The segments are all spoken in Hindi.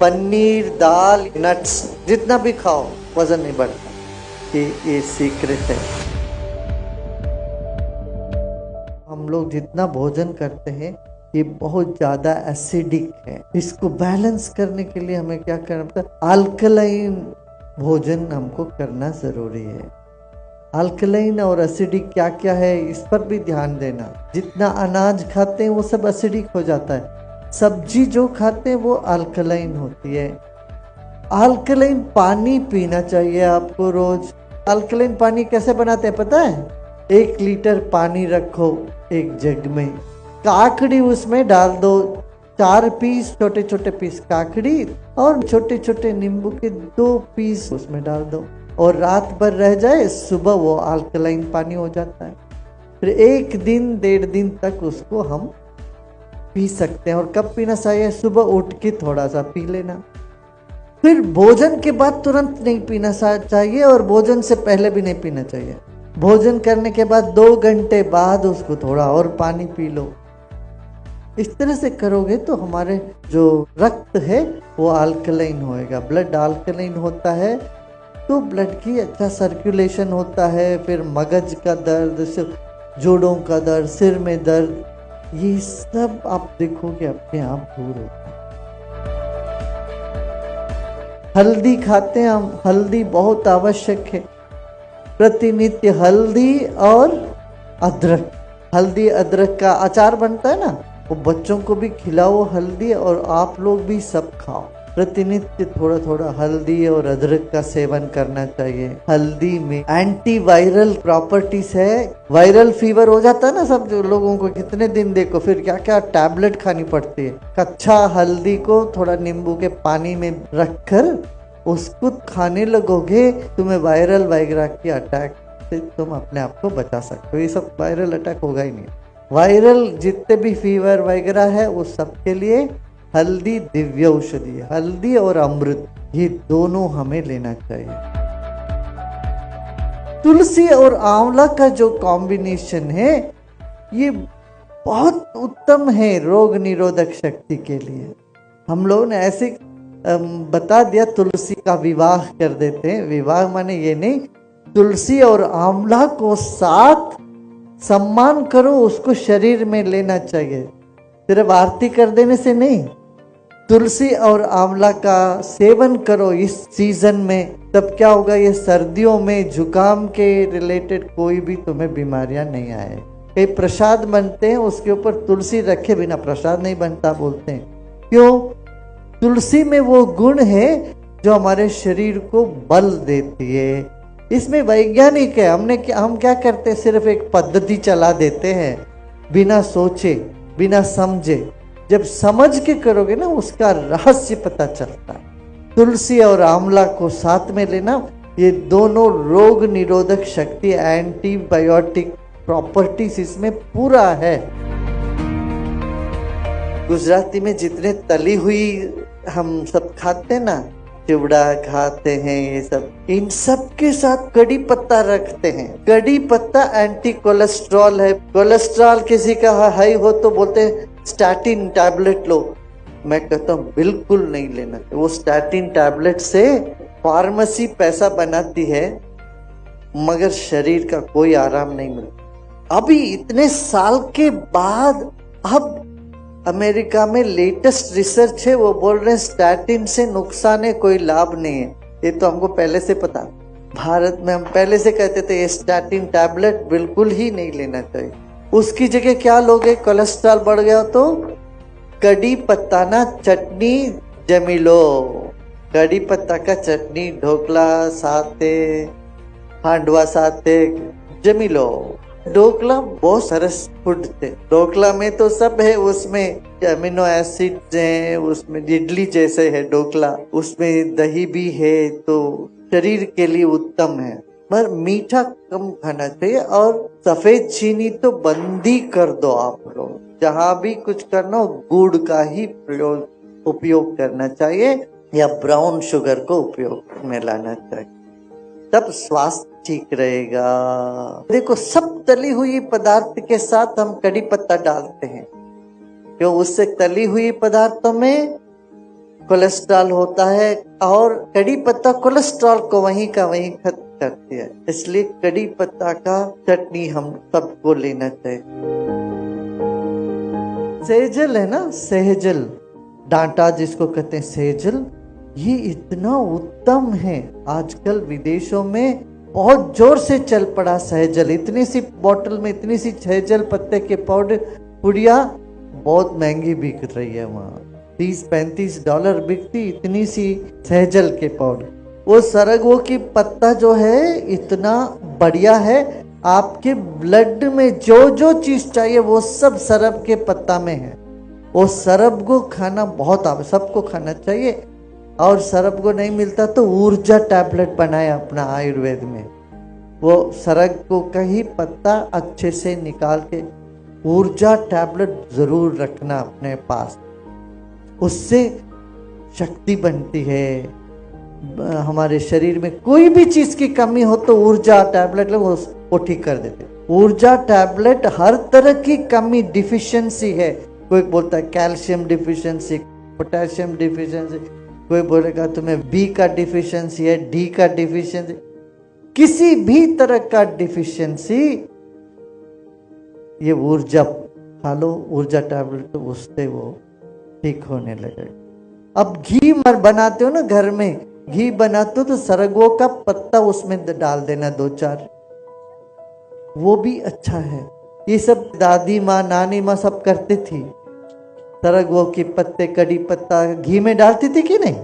पनीर, दाल, नट्स जितना भी खाओ वजन नहीं बढ़ता। ये सीक्रेट है। हम लोग जितना भोजन करते हैं ये बहुत ज्यादा एसिडिक है। इसको बैलेंस करने के लिए हमें क्या करना पड़ता है? अल्कलाइन भोजन हमको करना जरूरी है। अल्कलाइन और एसिडिक क्या क्या है इस पर भी ध्यान देना। जितना अनाज खाते हैं वो सब एसिडिक हो जाता है। सब्जी जो खाते हैं वो अल्कलाइन होती है। अल्कलाइन पानी पीना चाहिए आपको रोज। अल्कलाइन पानी कैसे बनाते हैं पता है? 1 लीटर पानी रखो एक जग में, काकड़ी उसमें डाल दो, 4 पीस छोटे छोटे पीस काकड़ी और छोटे छोटे नींबू के 2 पीस उसमें डाल दो और रात भर रह जाए, सुबह वो अल्कलाइन पानी हो जाता है। फिर 1 दिन 1.5 दिन तक उसको हम पी सकते हैं। और कब पीना चाहिए? सुबह उठ के थोड़ा सा पी लेना। फिर भोजन के बाद तुरंत नहीं पीना चाहिए और भोजन से पहले भी नहीं पीना चाहिए। भोजन करने के बाद 2 घंटे बाद उसको थोड़ा और पानी पी लो। इस तरह से करोगे तो हमारे जो रक्त है वो अल्कलाइन होएगा। ब्लड अल्कलाइन होता है तो ब्लड की अच्छा सर्कुलेशन होता है। फिर मगज का दर्द, जोड़ों का दर्द, सिर में दर्द, ये सब आप देखोगे अपने आप दूर होता है। हल्दी खाते हैं हम, हल्दी बहुत आवश्यक है। प्रतिनित्य हल्दी और अदरक, हल्दी अदरक का अचार बनता है ना, वो बच्चों को भी खिलाओ हल्दी और आप लोग भी सब खाओ। प्रतिनित्य थोड़ा थोड़ा हल्दी और अदरक का सेवन करना चाहिए। हल्दी में एंटीवायरल प्रॉपर्टीज है। वायरल फीवर हो जाता है ना सब जो लोगों को, कितने दिन देखो फिर क्या क्या टैबलेट खानी पड़ती है। कच्चा हल्दी को थोड़ा नींबू के पानी में रखकर उसको खाने लगोगे, तुम्हें वायरल वगैरह की अटैक से तुम अपने आप को बचा सकते हो। ये सब वायरल अटैक होगा ही नहीं। वायरल जितने भी फीवर वगैरह है उस सब के लिए हल्दी दिव्य औषधि है। हल्दी और अमृत ये दोनों हमें लेना चाहिए। तुलसी और आंवला का जो कॉम्बिनेशन है ये बहुत उत्तम है रोग निरोधक शक्ति के लिए। हम लोगों ने ऐसे बता दिया तुलसी का विवाह कर देते हैं। विवाह माने ये नहीं, तुलसी और आंवला को साथ सम्मान करो, उसको शरीर में लेना चाहिए। सिर्फ आरती कर देने से नहीं, तुलसी और आंवला का सेवन करो इस सीजन में। तब क्या होगा? ये सर्दियों में जुकाम के रिलेटेड कोई भी तुम्हें बीमारियां नहीं आए। कई प्रसाद बनते हैं उसके ऊपर तुलसी रखे बिना प्रसाद नहीं बनता बोलते हैं। क्यों? तुलसी में वो गुण है जो हमारे शरीर को बल देती है। इसमें वैज्ञानिक है। हम क्या करते हैं? सिर्फ एक पद्धति चला देते हैं बिना सोचे बिना समझे। जब समझ के करोगे ना उसका रहस्य पता चलता है। तुलसी और आंवला को साथ में लेना, ये दोनों रोग निरोधक शक्ति, एंटीबायोटिक प्रॉपर्टीज इसमें पूरा है। गुजराती में जितने तली हुई हम सब खाते ना, चिवड़ा खाते हैं, ये सब, इन सब के साथ कड़ी पत्ता रखते हैं। कड़ी पत्ता एंटी कोलेस्ट्रॉल है। कोलेस्ट्रॉल किसी का हाई हो तो बोलते हैं स्टैटिन टैबलेट लो। मैं कहता हूँ बिल्कुल नहीं लेना। वो स्टैटिन टैबलेट से फार्मेसी पैसा बनाती है मगर शरीर का कोई आराम नहीं मिलता। अभी इतने साल के बाद अब अमेरिका में लेटेस्ट रिसर्च है, वो बोल रहे हैं स्टैटिन से नुकसान है, कोई लाभ नहीं है। ये तो हमको पहले से पता। भारत में हम पहले से कहते थे ये स्टैटिन टैबलेट बिल्कुल ही नहीं लेना चाहिए। उसकी जगह क्या लोगे? कोलेस्ट्रॉल बढ़ गया तो कड़ी पत्ता ना चटनी जमी लो। कड़ी पत्ता का चटनी, ढोकला साथे, हांडवा साथे जमी लो। ढोकला बहुत सरस फूड थे। ढोकला में तो सब है, उसमें अमीनो एसिड है, उसमें इडली जैसे है ढोकला, उसमें दही भी है तो शरीर के लिए उत्तम है। पर मीठा कम खाना चाहिए और सफेद चीनी तो बंद ही कर दो। आप लोग जहाँ भी कुछ करना हो गुड़ का ही उपयोग करना चाहिए या ब्राउन शुगर को उपयोग में लाना चाहिए, तब स्वास्थ्य ठीक रहेगा। देखो सब तली हुई पदार्थ के साथ हम कड़ी पत्ता डालते हैं क्यों? उससे तली हुई पदार्थों में कोलेस्ट्रॉल होता है और कड़ी पत्ता कोलेस्ट्रॉल को वहीं का वहीं खत्म करती है। इसलिए कड़ी पत्ता का चटनी हम सबको लेना चाहिए। सेजल है ना, सेजल डांटा जिसको कहते हैं सेजल, ये इतना उत्तम है। आजकल विदेशों में बहुत जोर से चल पड़ा सहजल। इतनी सी बोतल में इतनी सी सहजल पत्ते के पाउडर पुड़िया बहुत महंगी बिक रही है वहाँ, $30-35 बिकती इतनी सी सहजल के पाउडर। वो सरगवो की पत्ता जो है इतना बढ़िया है, आपके ब्लड में जो जो चीज चाहिए वो सब सरब के पत्ता में है। वो सरब को खाना बहुत सबको खाना चाहिए। और सरब को नहीं मिलता तो ऊर्जा टैबलेट बनाए अपना आयुर्वेद में। वो सरग को का ही पत्ता अच्छे से निकाल के ऊर्जा टैबलेट जरूर रखना अपने पास, उससे शक्ति बनती है। हमारे शरीर में कोई भी चीज की कमी हो तो ऊर्जा टैबलेट लो, वो ठीक कर देते। ऊर्जा टैबलेट हर तरह की कमी डिफिशियंसी है, कोई बोलता है कैल्शियम डिफिशियंसी, पोटेशियम डिफिशियंसी, कोई बोलेगा तुम्हें बी का डिफिशियंसी है, डी का डिफिशियंसी, किसी भी तरह का डिफिशियंसी ये ऊर्जा खा लो, ऊर्जा टैबलेट, तो उससे वो ठीक होने लगेगा। अब घी मर बनाते हो ना घर में, घी बनाते हो तो सरगवो का पत्ता उसमें डाल देना 2-4, वो भी अच्छा है। ये सब दादी माँ नानी माँ सब करती थी। सरगवो के पत्ते कड़ी पत्ता घी में डालती थी कि नहीं,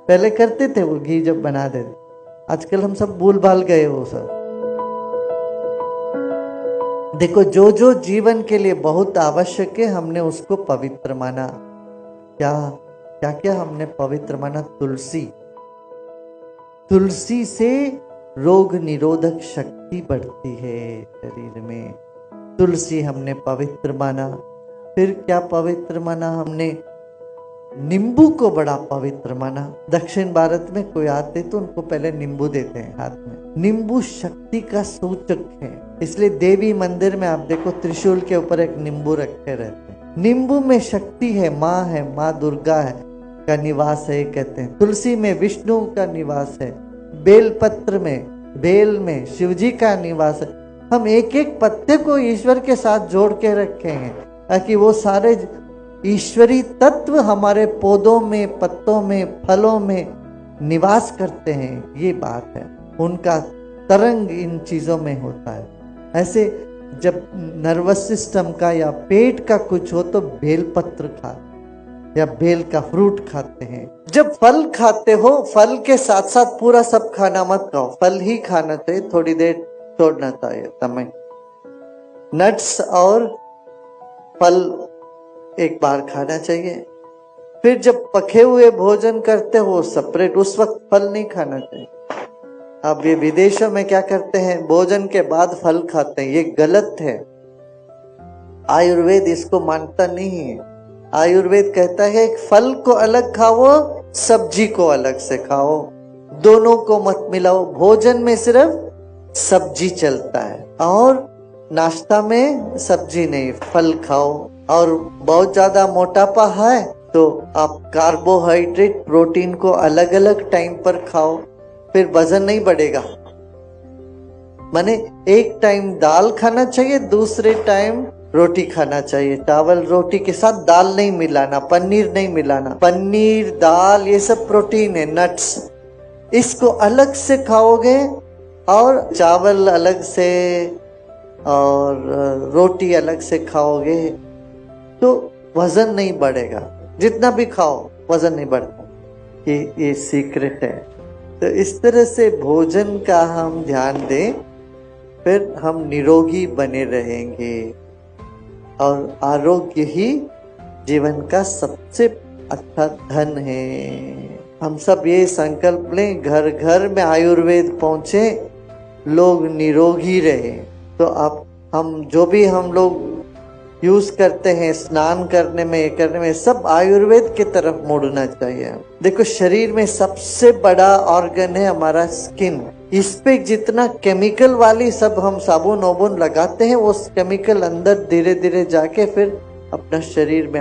पहले करते थे वो घी जब बना देते। आजकल हम सब भूल भाल गए वो सब। देखो जो जो जीवन के लिए बहुत आवश्यक है हमने उसको पवित्र माना। क्या क्या क्या हमने पवित्र माना? तुलसी, तुलसी से रोग निरोधक शक्ति बढ़ती है शरीर में। तुलसी हमने पवित्र माना। फिर क्या पवित्र माना हमने? नींबू को बड़ा पवित्र माना। दक्षिण भारत में कोई आते तो उनको पहले नींबू देते हैं हाथ में। नींबू शक्ति का सूचक है, इसलिए देवी मंदिर में आप देखो त्रिशूल के ऊपर एक नींबू रखे रहते हैं। नींबू में शक्ति है, माँ दुर्गा है का निवास है कहते हैं। तुलसी में विष्णु का निवास है। बेलपत्र में, बेल में शिव जी का निवास है। हम एक एक पत्ते को ईश्वर के साथ जोड़ के रखे हैं ताकि वो सारे ईश्वरी तत्व हमारे पौधों में, पत्तों में, फलों में निवास करते हैं। ये बात है, उनका तरंग इन चीजों में होता है। ऐसे जब नर्वस सिस्टम का या पेट का कुछ हो तो बेलपत्र खाते या बेल का फ्रूट खाते हैं। जब फल खाते हो, फल के साथ साथ पूरा सब खाना मत खाओ, फल ही खाना चाहिए, थोड़ी देर छोड़ना चाहिए समय। नट्स और फल एक बार खाना चाहिए। फिर जब पके हुए भोजन करते हो सेपरेट, उस वक्त फल नहीं खाना चाहिए। अब ये विदेशों में क्या करते हैं, भोजन के बाद फल खाते हैं, ये गलत है। आयुर्वेद इसको मानता नहीं है। आयुर्वेद कहता है फल को अलग खाओ, सब्जी को अलग से खाओ, दोनों को मत मिलाओ। भोजन में सिर्फ सब्जी चलता है और नाश्ता में सब्जी नहीं, फल खाओ। और बहुत ज्यादा मोटापा है तो आप कार्बोहाइड्रेट प्रोटीन को अलग अलग टाइम पर खाओ, फिर वजन नहीं बढ़ेगा। माने एक टाइम दाल खाना चाहिए, दूसरे टाइम रोटी खाना चाहिए। चावल रोटी के साथ दाल नहीं मिलाना, पनीर नहीं मिलाना। पनीर, दाल ये सब प्रोटीन है, नट्स, इसको अलग से खाओगे और चावल अलग से और रोटी अलग से खाओगे तो वजन नहीं बढ़ेगा। जितना भी खाओ वजन नहीं बढ़ता। ये सीक्रेट है। तो इस तरह से भोजन का हम ध्यान दें, फिर हम निरोगी बने रहेंगे। और आरोग्य ही जीवन का सबसे अच्छा धन है। हम सब ये संकल्प लें, घर घर में आयुर्वेद पहुंचे, लोग निरोगी रहे। तो अब हम जो भी हम लोग यूज करते हैं स्नान करने में, सब आयुर्वेद की तरफ मुड़ना चाहिए। देखो शरीर में सबसे बड़ा ऑर्गन है हमारा स्किन। इस पे जितना केमिकल वाली सब हम साबुन वाबुन लगाते हैं, वो केमिकल अंदर धीरे धीरे जाके फिर अपना शरीर में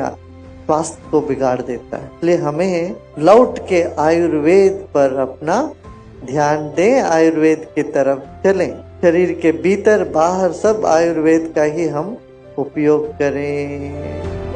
स्वास्थ्य को बिगाड़ देता है। इसलिए हमें लौट के आयुर्वेद पर अपना ध्यान दें, आयुर्वेद की तरफ चलें। शरीर के भीतर बाहर सब आयुर्वेद का ही हम उपयोग करें।